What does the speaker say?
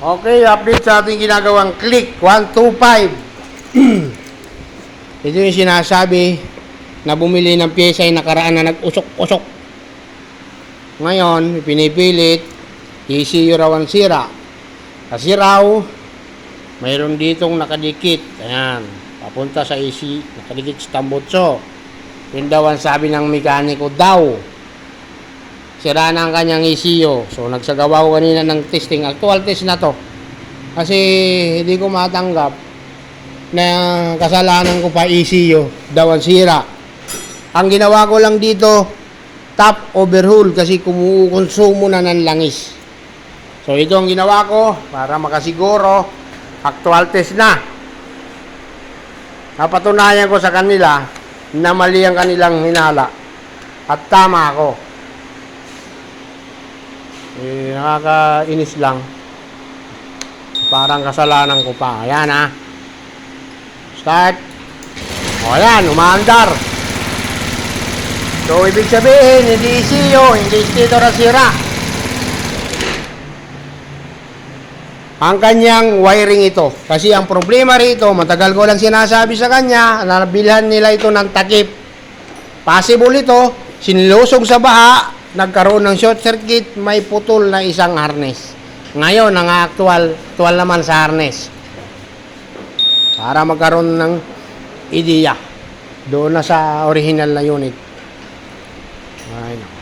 Okay, update sa ating ginagawang click 125. Ito yung sinasabi na bumili ng pyesa ay nakaraan na nag-usok-usok. Ngayon, pinipilit, ECU raw ang sira. Kasi raw, mayroon ditong nakadikit. Ayan, papunta sa ECU, nakadikit sa tambutso. Yun daw ang sabi ng mekaniko daw. Sira na ang kanyang ECU. So, nagsagawa ko kanina ng testing. Actual test na to. Kasi, hindi ko matanggap na kasalanan ko pa ECU. Daw ang sira. Ang ginawa ko lang dito, top overhaul kasi kumukonsumo na ng langis. So, ito ang ginawa ko para makasiguro. Actual test na. Napatunayan ko sa kanila na mali ang kanilang hinala. At tama ako. Nakakainis lang. Parang kasalanan ko pa. Ayan ha. Start. O ayan, umaandar. So, ibig sabihin, hindi ECU, hindi stator ang sira. Ang kanyang wiring ito. Kasi ang problema rito, matagal ko lang sinasabi sa kanya, nabilhan nila ito ng takip. Possible ito, sinlusog sa baha, nagkaroon ng short circuit, may putol na isang harness. Ngayon, ang actual naman sa harness. Para magkaroon ng ideya doon na sa original na unit. Ayun.